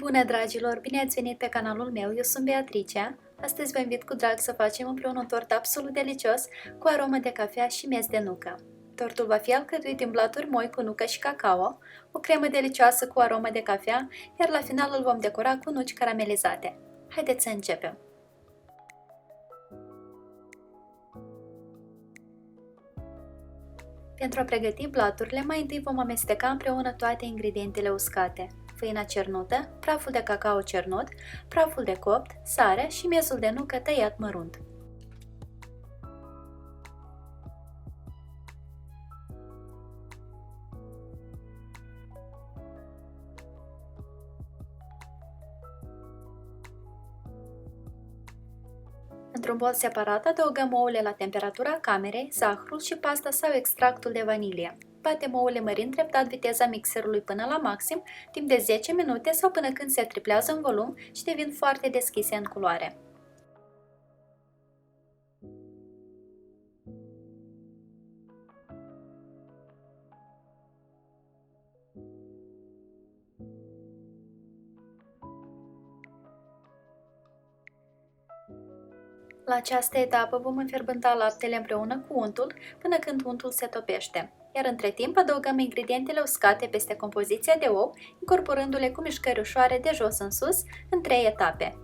Bună, dragilor! Bine ați venit pe canalul meu, eu sunt Beatrice. Astăzi vă invit cu drag să facem împreună un tort absolut delicios cu aromă de cafea și miez de nucă. Tortul va fi alcătuit din blaturi moi cu nucă și cacao, o cremă delicioasă cu aromă de cafea, iar la final îl vom decora cu nuci caramelizate. Haideți să începem! Pentru a pregăti blaturile, mai întâi vom amesteca împreună toate ingredientele uscate: făina cernută, praful de cacao cernut, praful de copt, sarea și miezul de nucă tăiat mărunt. Într-un bol separat adăugăm ouăle la temperatura camerei, zahărul și pasta sau extractul de vanilie. Batem ouăle mărind treptat viteza mixerului până la maxim, timp de 10 minute sau până când se triplează în volum și devin foarte deschise în culoare. La această etapă vom înfierbânta laptele împreună cu untul până când untul se topește, iar între timp adăugăm ingredientele uscate peste compoziția de ou, incorporându-le cu mișcări ușoare de jos în sus, în 3 etape.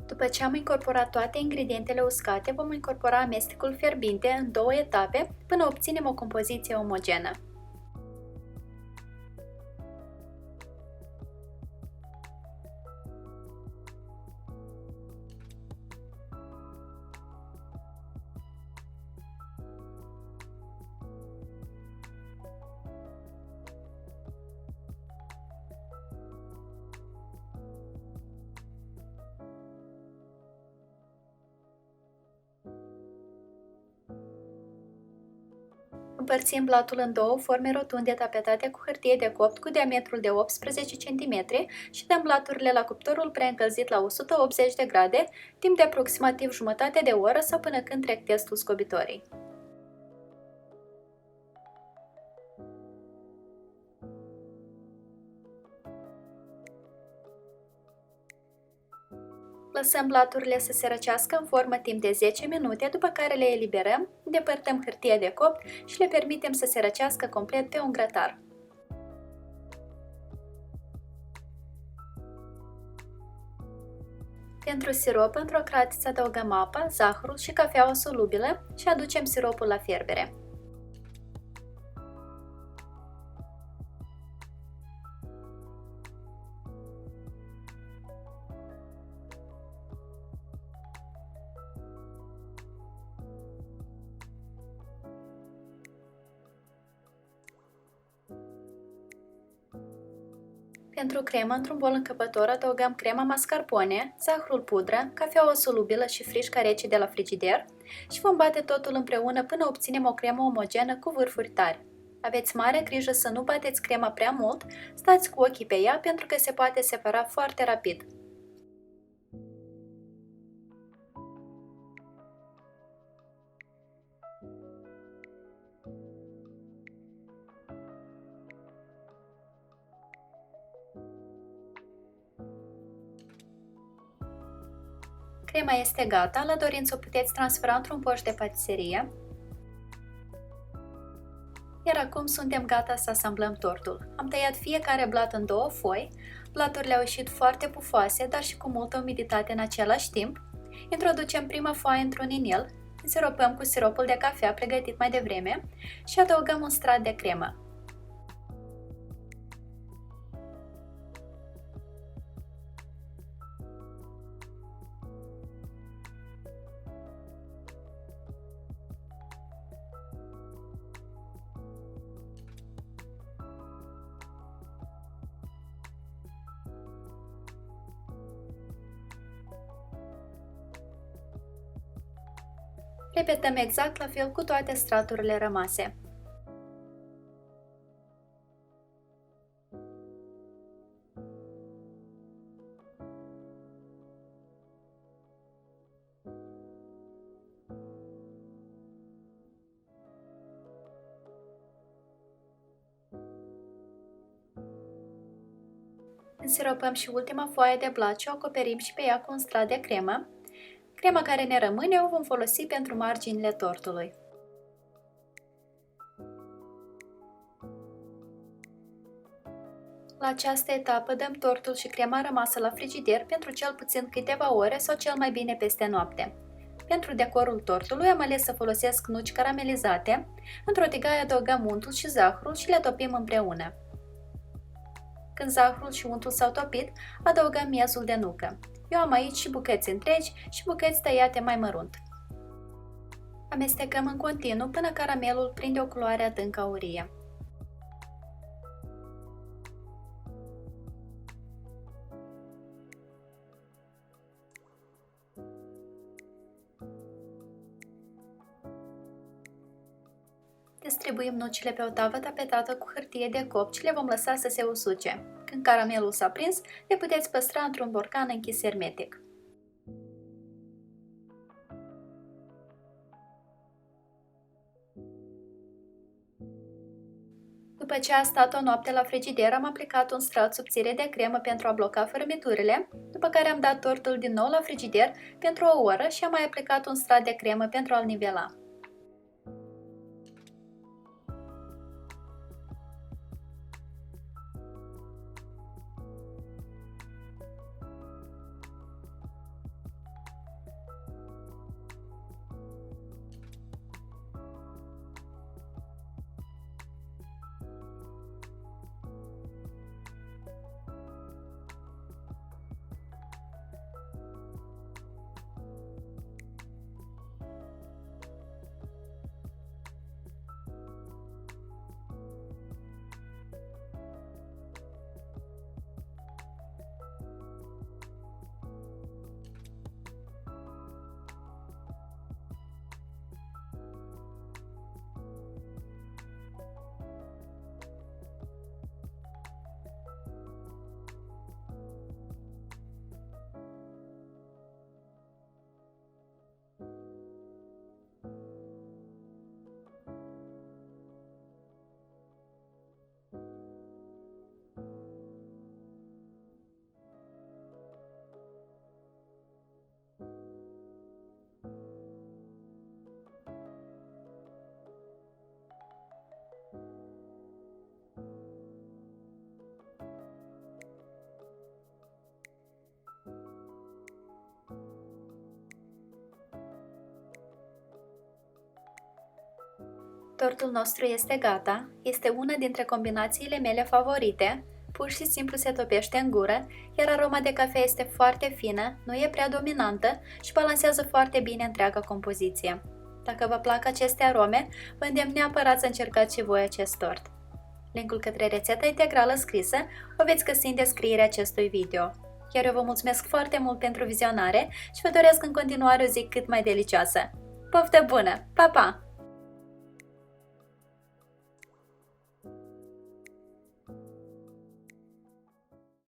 După ce am incorporat toate ingredientele uscate, vom incorpora amestecul fierbinte în 2 etape până obținem o compoziție omogenă. Împărțim blatul în două forme rotunde tapetate cu hârtie de copt cu diametrul de 18 cm și dăm blaturile la cuptorul preîncălzit la 180 de grade, timp de aproximativ jumătate de oră sau până când trec testul scobitorii. Lăsăm blaturile să se răcească în formă timp de 10 minute, după care le eliberăm, depărtăm hârtia de copt și le permitem să se răcească complet pe un grătar. Pentru sirop, într-o cratiță adăugăm apa, zahărul și cafeaua solubilă și aducem siropul la fierbere. Pentru cremă, într-un bol încăpător adăugăm crema mascarpone, zahărul pudră, cafeaua solubilă și frișca rece de la frigider și vom bate totul împreună până obținem o cremă omogenă cu vârfuri tari. Aveți mare grijă să nu bateți crema prea mult, stați cu ochii pe ea pentru că se poate separa foarte rapid. Crema este gata, la dorință o puteți transfera într-un poș de patiserie. Iar acum suntem gata să asamblăm tortul. Am tăiat fiecare blat în 2 foi, blaturile au ieșit foarte pufoase, dar și cu multă umiditate în același timp. Introducem prima foaie într-un inel, însiropăm cu siropul de cafea pregătit mai devreme și adăugăm un strat de cremă. Repetăm exact la fel cu toate straturile rămase. Însiropăm și ultima foaie de blat și o acoperim și pe ea cu un strat de cremă. Crema care ne rămâne o vom folosi pentru marginile tortului. La această etapă dăm tortul și crema rămasă la frigider pentru cel puțin câteva ore sau cel mai bine peste noapte. Pentru decorul tortului am ales să folosesc nuci caramelizate. Într-o tigaie adăugăm untul și zahărul și le topim împreună. Când zahărul și untul s-au topit, adăugăm miezul de nucă. Eu am aici și bucăți întregi și bucăți tăiate mai mărunt. Amestecăm în continuu până caramelul prinde o culoare adânc aurie. Distribuim nucile pe o tavă tapetată cu hârtie de copt și le vom lăsa să se usuce. Când caramelul s-a prins, le puteți păstra într-un borcan închis hermetic. După ce a stat o noapte la frigider, am aplicat un strat subțire de cremă pentru a bloca fărâmiturile, după care am dat tortul din nou la frigider pentru o oră și am mai aplicat un strat de cremă pentru a-l nivela. Tortul nostru este gata, este una dintre combinațiile mele favorite, pur și simplu se topește în gură, iar aroma de cafea este foarte fină, nu e prea dominantă și balansează foarte bine întreaga compoziție. Dacă vă plac aceste arome, vă îndemn neapărat să încercați și voi acest tort. Linkul către rețeta integrală scrisă o veți găsi în descrierea acestui video. Iar eu vă mulțumesc foarte mult pentru vizionare și vă doresc în continuare o zi cât mai delicioasă. Poftă bună! Pa, pa!